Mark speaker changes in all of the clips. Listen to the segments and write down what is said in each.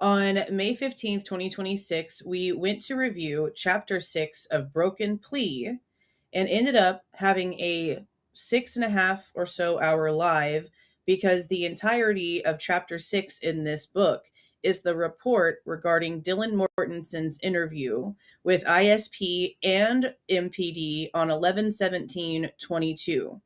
Speaker 1: On May 15th, 2026, we went to review Chapter 6 of Broken Plea and ended up having a 6.5 or so hour live because the entirety of Chapter 6 in this book is the report regarding Dylan Mortensen's interview with ISP and MPD on 11/17/22.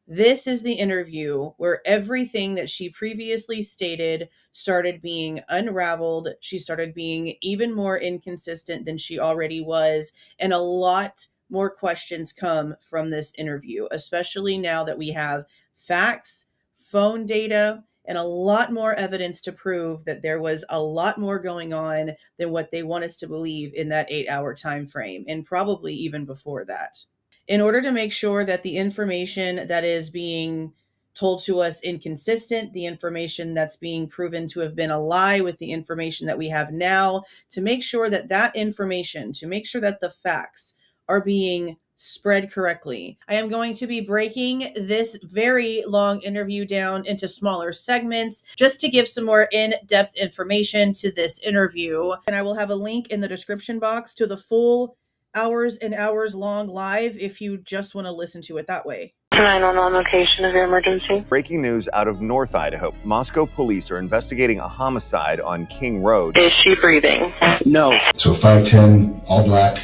Speaker 1: This is the interview where everything that she previously stated started being unraveled. She started being even more inconsistent than she already was. And a lot more questions come from this interview, especially now that we have facts, phone data, and a lot more evidence to prove that there was a lot more going on than what they want us to believe in that 8-hour time frame, and probably even before that. In order to make sure that the information that is being told to us inconsistent, the information that's being proven to have been a lie with the information that we have now, to make sure that that information, to make sure that the facts are being spread correctly, I am going to be breaking this very long interview down into smaller segments just to give some more in-depth information to this interview. And I will have a link in the description box to the full hours and hours long live if you just want to listen to it that way.
Speaker 2: 911 location of your emergency.
Speaker 3: Breaking news out of North Idaho. Moscow police are investigating a homicide on King Road.
Speaker 2: Is she breathing?
Speaker 4: No.
Speaker 5: So 5'10", all black.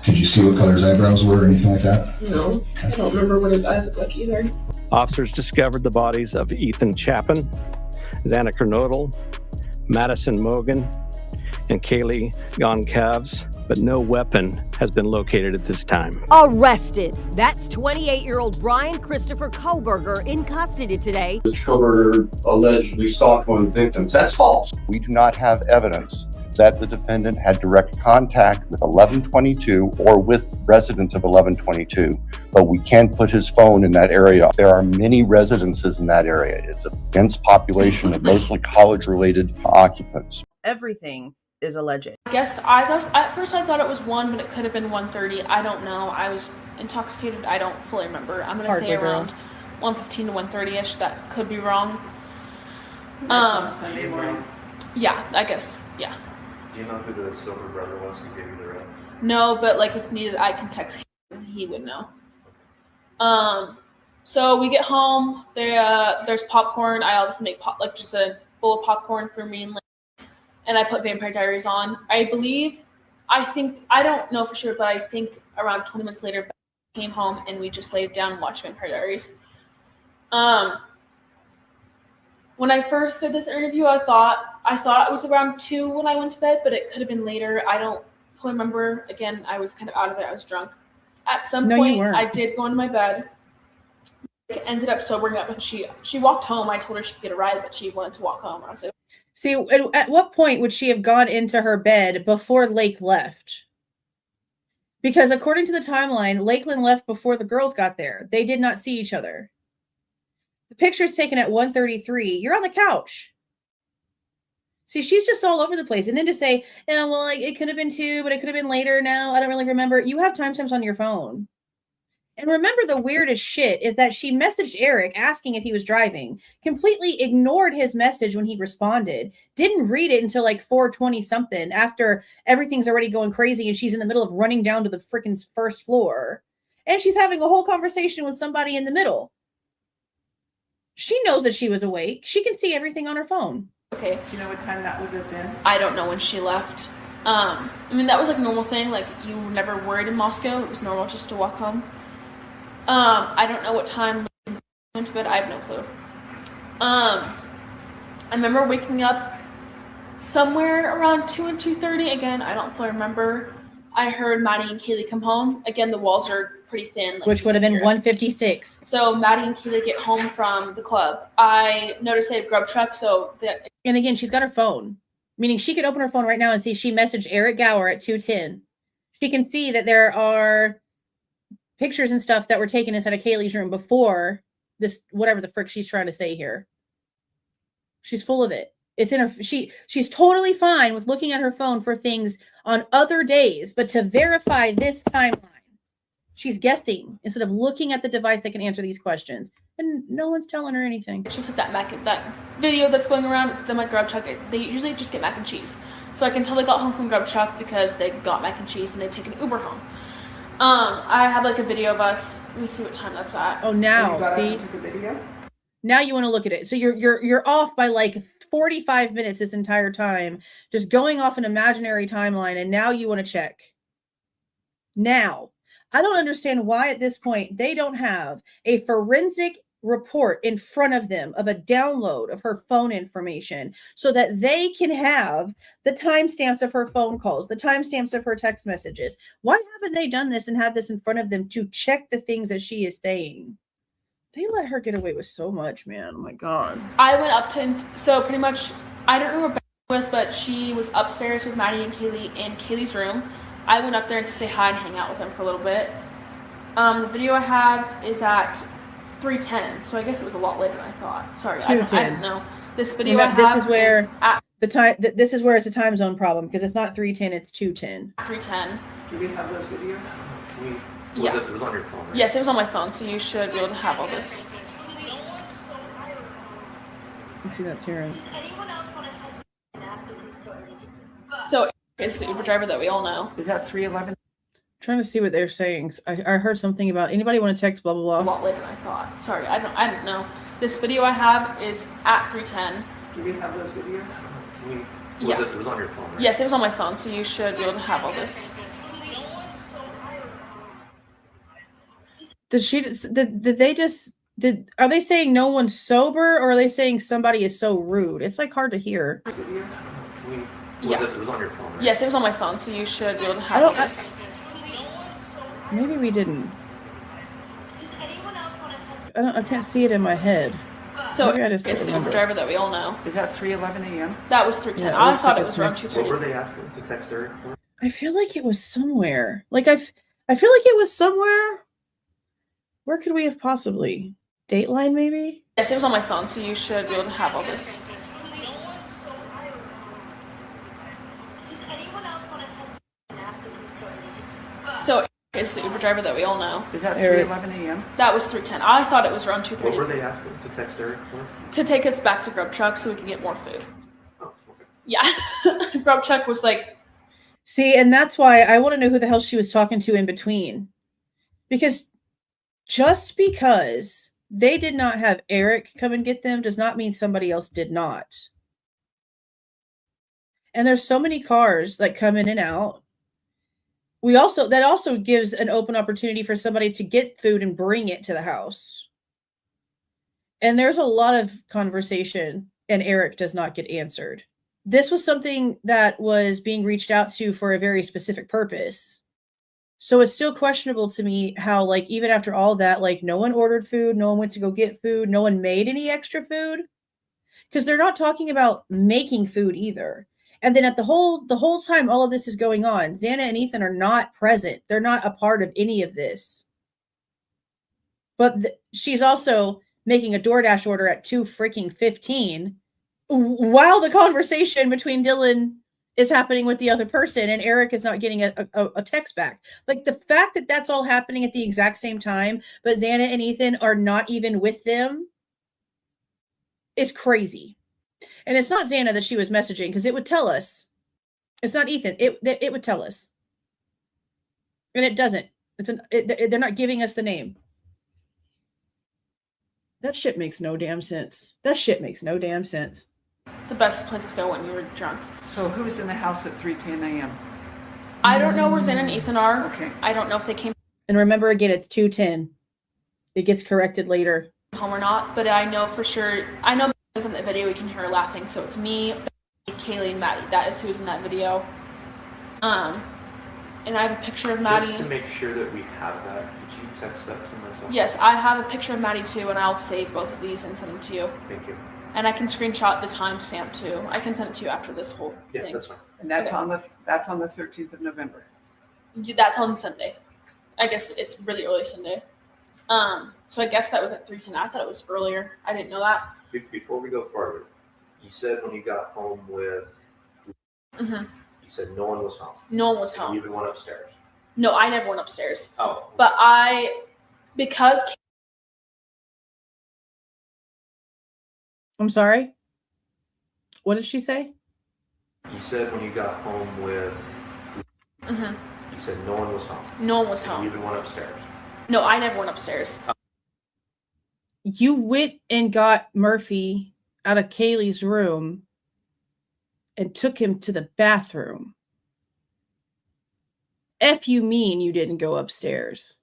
Speaker 5: Could you see what color his eyebrows were or anything like that?
Speaker 6: No, I don't remember what his eyes look like either.
Speaker 4: Officers discovered the bodies of Ethan Chapin, Xana Kernodle, Maddie Mogen, and Kaylee Goncalves, but no weapon has been located at this time.
Speaker 7: Arrested. That's 28-year-old Bryan Christopher Kohberger in custody today.
Speaker 8: Kohberger allegedly stalked one of the victims. That's false.
Speaker 9: We do not have evidence that the defendant had direct contact with 1122 or with residents of 1122, but we can put his phone in that area. There are many residences in that area. It's a dense population of mostly college-related occupants.
Speaker 1: Everything is alleged.
Speaker 6: At first I thought it was 1, but it could have been 1:30. I don't know. I was intoxicated. I don't fully remember. I'm going to say around 1:15 to 1:30ish. That could be wrong.
Speaker 10: On Sunday morning.
Speaker 6: Yeah, I guess. Yeah.
Speaker 10: Do you know who the sober brother was who gave you the ride?
Speaker 6: No, but like if needed, I can text him and he would know. So we get home. There's popcorn. I always make just a bowl of popcorn for me and I put Vampire Diaries on. I don't know for sure, but I think around 20 minutes later, Bethany came home and we just laid down and watched Vampire Diaries. When I first did this interview, I thought it was around 2 when I went to bed, but it could have been later. I don't fully remember. Again, I was kind of out of it. I was drunk. At some point, I did go into my bed. Ended up sobering up, and she walked home. I told her she could get a ride, but she wanted to walk home. I was like,
Speaker 1: see, at what point would she have gone into her bed before Lake left? Because according to the timeline, Lakeland left before the girls got there. They did not see each other. The picture's taken at 1:33. You're on the couch. See, she's just all over the place. And then to say, oh, well, it could have been 2, but it could have been later now. I don't really remember. You have timestamps on your phone. And remember, the weirdest shit is that she messaged Eric asking if he was driving, completely ignored his message when he responded, didn't read it until like 4:20 something after everything's already going crazy and she's in the middle of running down to the freaking first floor. And she's having a whole conversation with somebody in the middle. She knows that she was awake. She can see everything on her phone.
Speaker 6: Okay.
Speaker 10: Do you know what time that would have been?
Speaker 6: I don't know when she left. I mean, that was like a normal thing. Like, you were never worried in Moscow. It was normal just to walk home. I don't know what time we went to bed. I have no clue. I remember waking up somewhere around 2 and 2:30. Again, I don't fully remember. I heard Maddie and Kaylee come home. Again, the walls are pretty thin.
Speaker 1: Which would have been 1:56.
Speaker 6: So Maddie and Kaylee get home from the club. I noticed they have grub truck.
Speaker 1: And again, she's got her phone, meaning she could open her phone right now and see she messaged Eric Gower at 2:10. She can see that there are pictures and stuff that were taken inside of Kaylee's room before this, whatever the frick she's trying to say here. She's full of it. It's in her. She's totally fine with looking at her phone for things on other days, but to verify this timeline, she's guessing instead of looking at the device that can answer these questions. And no one's telling her anything.
Speaker 6: It's just like that video that's going around. It's them at Grub Truck. They usually just get mac and cheese. So I can tell they got home from Grub Truck because they got mac and cheese and they take an Uber home. I have like a video of us. Let me see what time that's at.
Speaker 1: Oh, now see.
Speaker 10: The video?
Speaker 1: Now you want to look at it. So you're off by like 45 minutes this entire time, just going off an imaginary timeline, and now you want to check. Now, I don't understand why at this point they don't have a forensic report in front of them of a download of her phone information so that they can have the timestamps of her phone calls, the timestamps of her text messages. Why haven't they done this and had this in front of them to check the things that she is saying? They let her get away with so much, man. Oh my God.
Speaker 6: I went up to, so pretty much, I don't know where Bethany was, but she was upstairs with Maddie and Kaylee in Kaylee's room. I went up there to say hi and hang out with them for a little bit. The video I have is at 3:10, so I guess it was a lot later than I thought. Sorry, I don't know. This video I have
Speaker 1: this is where
Speaker 6: is at
Speaker 1: the time. This is where it's a time zone problem because it's not 3:10, it's 2:10.
Speaker 6: 3:10.
Speaker 10: Do we have those videos?
Speaker 6: Yeah.
Speaker 10: It was on your phone, right?
Speaker 6: Yes, it was on my phone, so you should be able to have all this.
Speaker 1: Let's see that, Tara.
Speaker 6: So it's the Uber driver that we all know.
Speaker 10: Is that 3:11?
Speaker 1: Trying to see what they're saying. I heard something about anybody want to text blah blah
Speaker 6: A
Speaker 1: blah.
Speaker 6: lot later than I thought. Sorry, I don't know. This video I have is at 3:10.
Speaker 10: Do we have those videos?
Speaker 6: Yeah.
Speaker 10: It was on your phone, right?
Speaker 6: Yes, it was on my phone, so you should be able to have all this.
Speaker 1: Are they saying no one's sober or are they saying somebody is so rude? It's like hard to hear.
Speaker 6: Yeah.
Speaker 10: It was on your phone, right?
Speaker 6: Yes, it was on my phone, so you should be able to have all this.
Speaker 1: Maybe we didn't. I can't see it in my head.
Speaker 6: So
Speaker 1: Maybe I just
Speaker 6: it's
Speaker 1: don't
Speaker 6: the
Speaker 1: remember.
Speaker 6: Uber driver that we all know.
Speaker 10: Is that 3:11 a.m.?
Speaker 6: That was 3:10.
Speaker 1: Yeah, it
Speaker 6: I
Speaker 1: looks
Speaker 6: thought
Speaker 1: like
Speaker 6: it was around
Speaker 1: it's next.
Speaker 6: 2:30.
Speaker 10: What were they asking to text Eric for?
Speaker 1: I feel like it was somewhere. Like I feel like it was somewhere. Where could we have possibly? Dateline, maybe?
Speaker 6: Yes, it was on my phone, so you should be able to have all this. So it's the Uber driver that we all know.
Speaker 10: Is that 3:11 a.m.?
Speaker 6: That was 3:10. I thought it was around 2:30.
Speaker 10: What were they asking to text Eric for?
Speaker 6: To take us back to Grub Truck so we can get more food.
Speaker 10: Oh, okay.
Speaker 6: Yeah. Grub Truck was like...
Speaker 1: See, and that's why I want to know who the hell she was talking to in between. Because just because they did not have Eric come and get them does not mean somebody else did not. And there's so many cars that come in and out. That also gives an open opportunity for somebody to get food and bring it to the house. And there's a lot of conversation and Eric does not get answered. This was something that was being reached out to for a very specific purpose. So it's still questionable to me how, like, even after all that, like, no one ordered food, no one went to go get food, no one made any extra food. Because they're not talking about making food either. And then at the whole time all of this is going on, Xana and Ethan are not present. They're not a part of any of this. But she's also making a DoorDash order at 2:15 while the conversation between Dylan is happening with the other person and Eric is not getting a text back. Like the fact that that's all happening at the exact same time, but Xana and Ethan are not even with them is crazy. And it's not Xana that she was messaging because it would tell us. It's not Ethan. It would tell us. And it doesn't. They're not giving us the name. That shit makes no damn sense. That shit makes no damn sense.
Speaker 6: The best place to go when you're drunk.
Speaker 10: So who's in the house at 3:10 a.m.?
Speaker 6: I don't know where Xana and Ethan are.
Speaker 10: Okay.
Speaker 6: I don't know if they came
Speaker 1: And remember, again, it's 2:10. It gets corrected later.
Speaker 6: home or not, but I know for sure. I know who's in the video. We can hear her laughing. So it's me, Kaylee, and Maddie. That is who's in that video. And I have a picture of Maddie.
Speaker 10: Just to make sure that we have that, could you text that to myself?
Speaker 6: Yes, I have a picture of Maddie too, and I'll save both of these and send them to you.
Speaker 10: Thank you.
Speaker 6: And I can screenshot the timestamp too. I can send it to you after this whole
Speaker 10: Yeah,
Speaker 6: thing.
Speaker 10: that's fine. And that's on the 13th of November.
Speaker 6: That's on Sunday. I guess it's really early Sunday. So I guess that was at 3:10. I thought it was earlier. I didn't know that.
Speaker 10: Before we go farther, you said when you got home with,
Speaker 6: Mm-hmm.
Speaker 10: you said no one was home.
Speaker 6: No one was
Speaker 10: And
Speaker 6: home.
Speaker 10: you even went upstairs.
Speaker 6: No, I never went upstairs.
Speaker 10: Oh.
Speaker 6: But because
Speaker 1: I'm sorry? What did she say?
Speaker 10: You said when you got home with,
Speaker 6: Mm-hmm.
Speaker 10: you said no one was home.
Speaker 6: No one was
Speaker 10: And
Speaker 6: home.
Speaker 10: you even went upstairs.
Speaker 6: No, I never went upstairs.
Speaker 1: You went and got Murphy out of Kaylee's room and took him to the bathroom. F you mean you didn't go upstairs?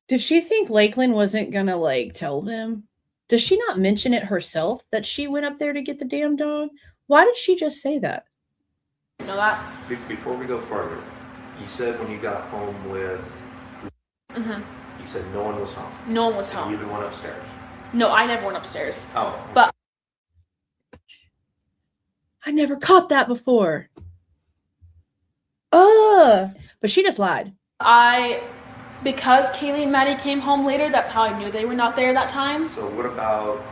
Speaker 1: Did she think Lakeland wasn't gonna like tell them? Does she not mention it herself that she went up there to get the damn dog? Why did she just say that?
Speaker 6: You know that?
Speaker 10: Before we go further, you said when you got home with,
Speaker 6: Mm-hmm.
Speaker 10: you said no one was home.
Speaker 6: No one was
Speaker 10: And
Speaker 6: home.
Speaker 10: you even went upstairs.
Speaker 6: No, I never went upstairs.
Speaker 10: Oh.
Speaker 6: But
Speaker 1: I never caught that before. But she just lied.
Speaker 6: Because Kaylee and Maddie came home later, that's how I knew they were not there that time.
Speaker 10: So what about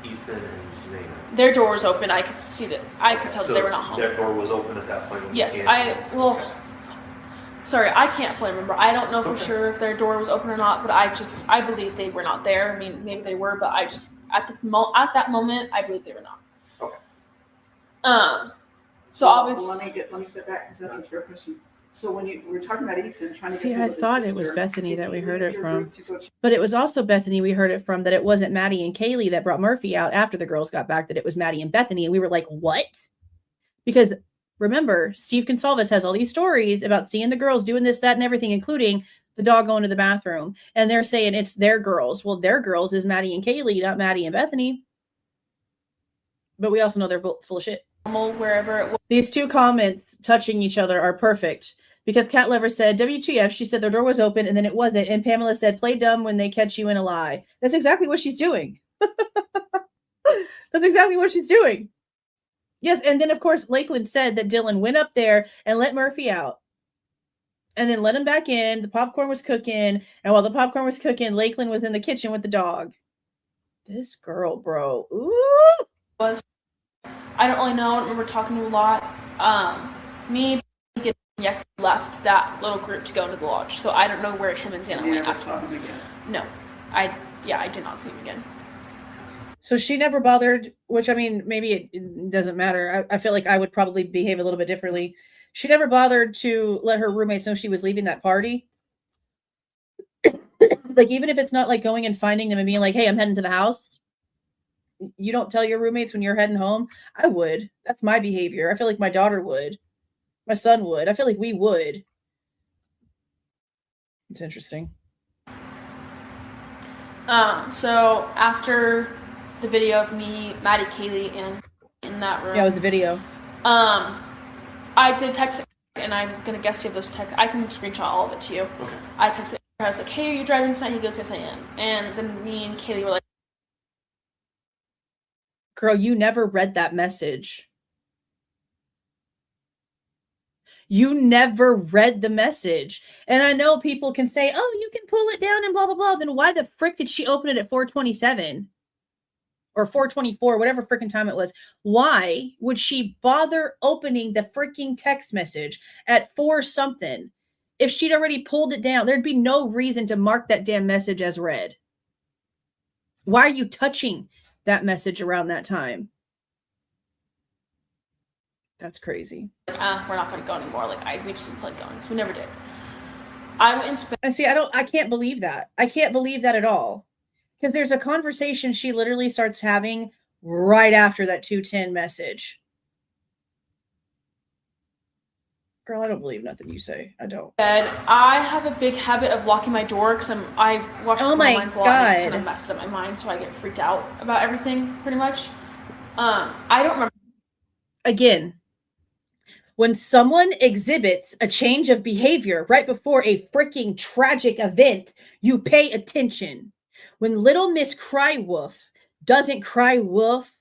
Speaker 10: Ethan and Xana?
Speaker 6: Their door was open. I could see that. I could tell
Speaker 10: So
Speaker 6: that they were not home.
Speaker 10: Their door was open at that point. When
Speaker 6: Yes,
Speaker 10: you came?
Speaker 6: sorry, I can't fully remember. I don't know for
Speaker 10: Okay.
Speaker 6: sure if their door was open or not, but I believe they were not there. I mean, maybe they were, but at that moment, I believe they were not.
Speaker 10: Okay.
Speaker 6: So obviously,
Speaker 11: let me step back because that's a fair question. So when you were talking about Ethan trying to
Speaker 1: See,
Speaker 11: get hold
Speaker 1: I
Speaker 11: of his
Speaker 1: thought it was
Speaker 11: sister,
Speaker 1: Bethany
Speaker 11: did
Speaker 1: that we
Speaker 11: you
Speaker 1: heard
Speaker 11: leave
Speaker 1: it
Speaker 11: your
Speaker 1: from.
Speaker 11: group to go check?
Speaker 1: But it was also Bethany we heard it from, that it wasn't Maddie and Kaylee that brought Murphy out after the girls got back, that it was Maddie and Bethany. And we were like, what? Because remember, Steve Goncalves has all these stories about seeing the girls doing this, that, and everything, including the dog going to the bathroom. And they're saying it's their girls. Well, their girls is Maddie and Kaylee, not Maddie and Bethany. But we also know they're both full of shit.
Speaker 6: wherever it was.
Speaker 1: These two comments touching each other are perfect. Because Cat Lover said, WTF, she said their door was open and then it wasn't. And Pamela said, play dumb when they catch you in a lie. That's exactly what she's doing. That's exactly what she's doing. Yes, and then, of course, Lakeland said that Dylan went up there and let Murphy out. And then let him back in. The popcorn was cooking. And while the popcorn was cooking, Lakeland was in the kitchen with the dog. This girl, bro. Ooh.
Speaker 6: I don't really know. I don't remember talking to a lot. Yes, left that little group to go into the lodge. So I don't know where him and Xana
Speaker 11: You
Speaker 6: went
Speaker 11: never
Speaker 6: after.
Speaker 11: saw him again.
Speaker 6: No, I did not see him again.
Speaker 1: So she never bothered, which, I mean, maybe it doesn't matter. I feel like I would probably behave a little bit differently. She never bothered to let her roommates know she was leaving that party. Like, even if it's not like going and finding them and being like, hey, I'm heading to the house. You don't tell your roommates when you're heading home. I would. That's my behavior. I feel like my daughter would. My son would. I feel like we would. It's interesting.
Speaker 6: So after the video of me, Maddie, Kaylee, and in that room.
Speaker 1: Yeah, it was a video.
Speaker 6: I did text, and I'm gonna guess you have those text. I can screenshot all of it to you.
Speaker 10: Okay.
Speaker 6: I texted. I was like, "Hey, are you driving tonight?" He goes, "Yes, I am." And then me and Kaylee were like,
Speaker 1: Girl, you never read that message. You never read the message. And I know people can say, oh, you can pull it down and blah, blah, blah. Then why the frick did she open it at 4:27 or 4:24, whatever freaking time it was? Why would she bother opening the freaking text message at 4 something? If she'd already pulled it down, there'd be no reason to mark that damn message as read. Why are you touching that message around that time? That's crazy.
Speaker 6: we're not gonna go anymore. Like, we just didn't plan going, so we never did.
Speaker 1: And see, I can't believe that. I can't believe that at all. Because there's a conversation she literally starts having right after that 2:10 message. Girl, I don't believe nothing you say. I don't.
Speaker 6: I have a big habit of locking my door because I watch
Speaker 1: Oh my
Speaker 6: minds a lot and it kind
Speaker 1: God.
Speaker 6: of messes up my mind, so I get freaked out about everything pretty much. I don't remember.
Speaker 1: Again, when someone exhibits a change of behavior right before a freaking tragic event, you pay attention. When little Miss Cry Wolf doesn't cry wolf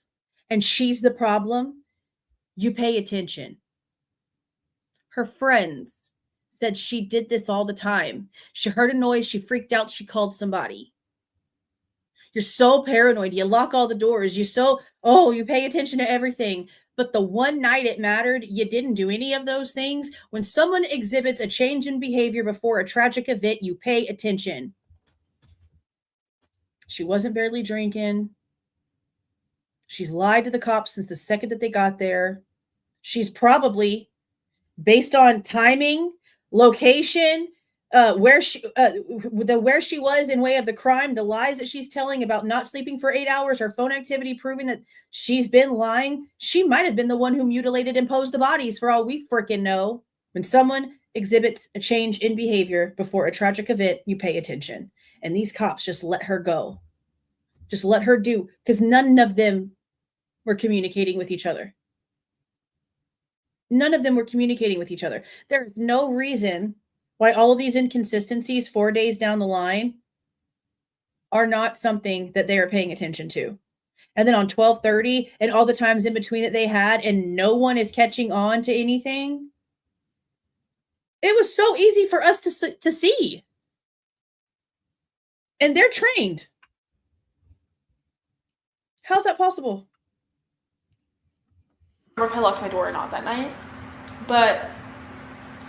Speaker 1: and she's the problem, you pay attention. Her friends said she did this all the time. She heard a noise, she freaked out, she called somebody. You're so paranoid. You lock all the doors. You pay attention to everything. But the one night it mattered, you didn't do any of those things. When someone exhibits a change in behavior before a tragic event, you pay attention. She wasn't barely drinking. She's lied to the cops since the second that they got there. She's probably, based on timing, location, where she was in way of the crime, the lies that she's telling about not sleeping for 8 hours, her phone activity proving that she's been lying. She might have been the one who mutilated and posed the bodies for all we freaking know. When someone exhibits a change in behavior before a tragic event, you pay attention. And these cops just let her go. Just let her do, because none of them were communicating with each other. None of them were communicating with each other. There's no reason why all of these inconsistencies 4 days down the line are not something that they are paying attention to. And then on 12:30 and all the times in between that they had, and no one is catching on to anything. It was so easy for us to see. And they're trained. How's that possible?
Speaker 6: I don't remember if I locked my door or not that night, but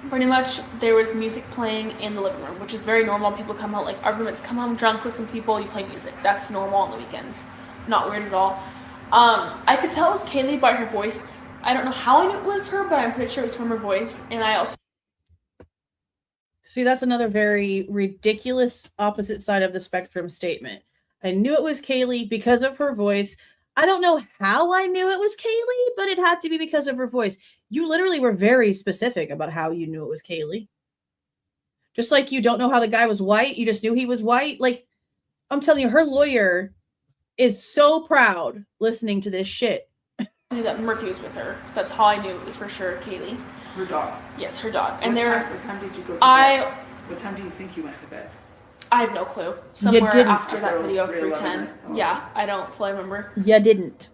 Speaker 6: pretty much there was music playing in the living room, which is very normal. People come out, like our roommates come home drunk with some people, you play music. That's normal on the weekends. Not weird at all. I could tell it was Kaylee by her voice. I don't know how I knew it was her, but I'm pretty sure it was from her voice. And I also...
Speaker 1: See, that's another very ridiculous opposite side of the spectrum statement. I knew it was Kaylee because of her voice. I don't know how I knew it was Kaylee, but it had to be because of her voice. You literally were very specific about how you knew it was Kaylee. Just like you don't know how the guy was white. You just knew he was white. Like, I'm telling you, her lawyer is so proud listening to this shit.
Speaker 6: I knew that Murphy was with her. So that's how I knew it was for sure Kaylee.
Speaker 11: Her dog?
Speaker 6: Yes, her dog.
Speaker 11: And what time did you go to bed? What time do you think you went to bed?
Speaker 6: I have no clue. Somewhere after that video, 3:10. Oh. Yeah, I don't fully remember.
Speaker 1: You didn't.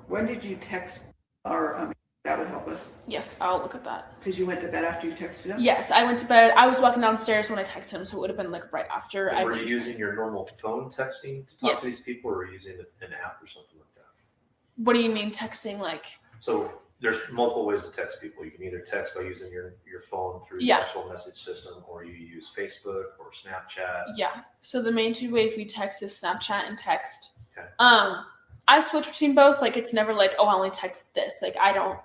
Speaker 11: When did you text our that would help us?
Speaker 6: Yes, I'll look at that.
Speaker 11: Because you went to bed after you texted him?
Speaker 6: Yes, I went to bed. I was walking downstairs when I texted him, so it would have been like right after.
Speaker 10: Were you using your normal phone texting to talk to these people, or were you using an app or something like that?
Speaker 6: What do you mean texting? Like?
Speaker 10: So there's multiple ways to text people. You can either text by using your phone through the actual message system, or you use Facebook or Snapchat.
Speaker 6: Yeah. So the main two ways we text is Snapchat and text.
Speaker 10: Okay.
Speaker 6: I switch between both. Like, it's never like, oh, I only text this. Like, I don't,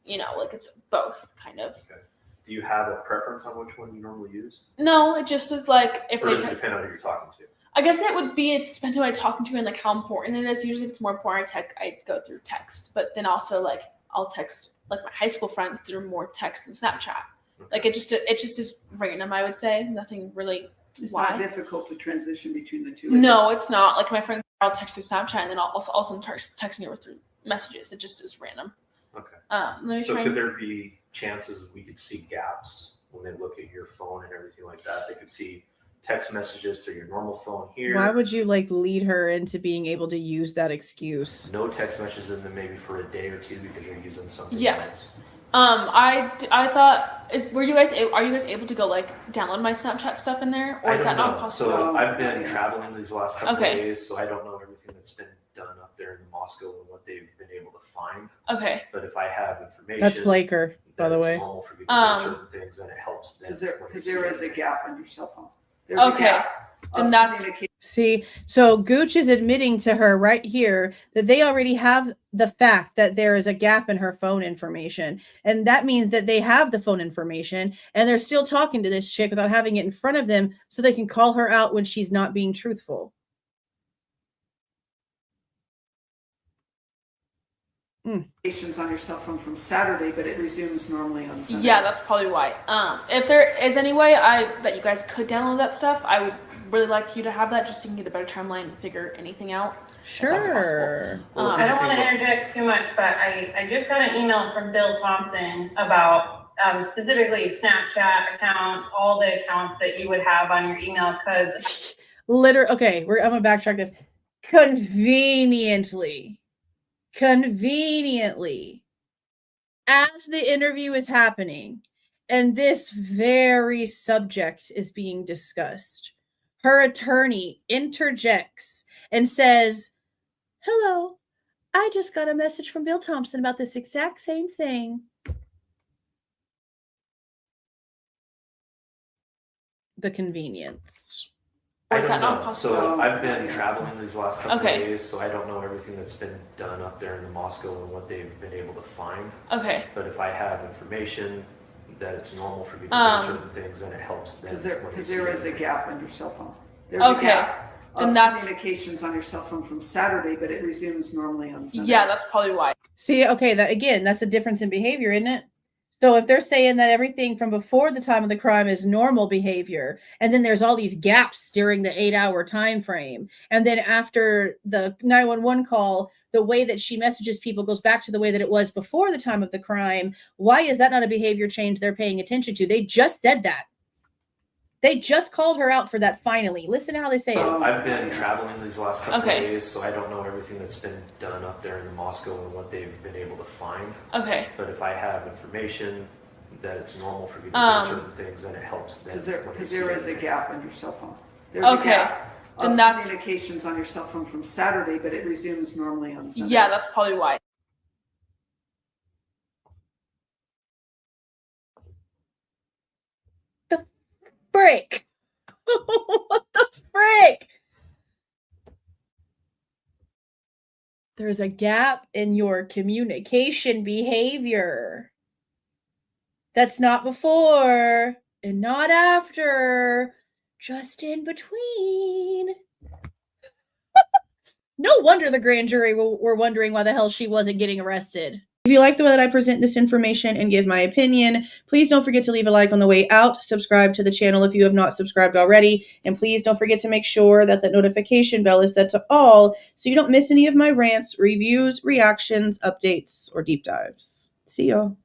Speaker 6: like it's both kind of.
Speaker 10: Okay. Do you have a preference on which one you normally use?
Speaker 6: No, it just is like if
Speaker 10: or does it depend on who you're talking to?
Speaker 6: I guess it would be, it depends on who I'm talking to and like how important it is. Usually if it's more important, I go through text. But then also like I'll text like my high school friends through more text than Snapchat. Okay. Like it just is random, I would say. Nothing really.
Speaker 11: It's not difficult to transition between the two.
Speaker 6: No, it's not. Like my friends, I'll text through Snapchat and then I'll also texting her through messages. It just is random.
Speaker 10: Okay. So could there be chances that we could see gaps when they look at your phone and everything like that? They could see text messages through your normal phone here.
Speaker 1: Why would you like lead her into being able to use that excuse?
Speaker 10: No text messages in them maybe for a day or two because you're using something else.
Speaker 6: I thought, are you guys able to go like download my Snapchat stuff in there, or is that not possible?
Speaker 10: So I've been traveling these last couple of days, so I don't know everything that's been done up there in Moscow and what they've been able to find.
Speaker 6: Okay.
Speaker 10: But if I have information,
Speaker 1: that's Blaker, by the way.
Speaker 10: For people to do certain things, then it helps them.
Speaker 11: Because there is a gap on your cell phone. There's
Speaker 6: okay. And that's
Speaker 1: see, so Gooch is admitting to her right here that they already have the fact that there is a gap in her phone information. And that means that they have the phone information and they're still talking to this chick without having it in front of them so they can call her out when she's not being truthful.
Speaker 11: Notifications on your cell phone from Saturday, but it resumes normally on Sunday.
Speaker 6: Yeah, that's probably why. If there is any way that you guys could download that stuff, I would really like you to have that just so you can get a better timeline and figure anything out.
Speaker 1: Sure.
Speaker 12: I don't want to interject too much, but I just got an email from Bill Thompson about specifically Snapchat accounts, all the accounts that you would have on your email, because
Speaker 1: okay, I'm gonna backtrack this. Conveniently, as the interview is happening and this very subject is being discussed, her attorney interjects and says, "Hello, I just got a message from Bill Thompson about this exact same thing." The convenience.
Speaker 6: Or
Speaker 10: I
Speaker 6: is
Speaker 10: don't
Speaker 6: that not
Speaker 10: know.
Speaker 6: possible?
Speaker 10: So I've been traveling these last couple
Speaker 6: Okay.
Speaker 10: of days, so I don't know everything that's been done up there in Moscow and what they've been able to find.
Speaker 6: Okay.
Speaker 10: But if I have information that it's normal for you to do certain things, then it helps them.
Speaker 11: Because there is a gap on your cell phone. There's
Speaker 6: Okay.
Speaker 11: a gap
Speaker 6: Then
Speaker 11: of
Speaker 6: that's-
Speaker 11: communications on your cell phone from Saturday, but it resumes normally on Sunday.
Speaker 6: Yeah, that's probably why.
Speaker 1: See, okay, that again, that's a difference in behavior, isn't it? So if they're saying that everything from before the time of the crime is normal behavior, and then there's all these gaps during the 8-hour time frame, and then after the 911 call, the way that she messages people goes back to the way that it was before the time of the crime, why is that not a behavior change they're paying attention to? They just said that. They just called her out for that finally. Listen to how they say it.
Speaker 10: I've been traveling these last couple
Speaker 6: Okay.
Speaker 10: of days, so I don't know everything that's been done up there in Moscow and what they've been able to find.
Speaker 6: Okay.
Speaker 10: But if I have information that it's normal for you to do certain things, then it helps them.
Speaker 11: Because there is a gap on your cell phone. There's
Speaker 6: Okay.
Speaker 11: a gap
Speaker 6: Then
Speaker 11: of
Speaker 6: that's-
Speaker 11: communications on your cell phone from Saturday, but it resumes normally on Sunday.
Speaker 6: Yeah, that's probably why.
Speaker 1: Frick. What the frick? There's a gap in your communication behavior. That's not before and not after, just in between. No wonder the grand jury were wondering why the hell she wasn't getting arrested. If you like the way that I present this information and give my opinion, please don't forget to leave a like on the way out, subscribe to the channel if you have not subscribed already, and please don't forget to make sure that the notification bell is set to all so you don't miss any of my rants, reviews, reactions, updates, or deep dives. See y'all.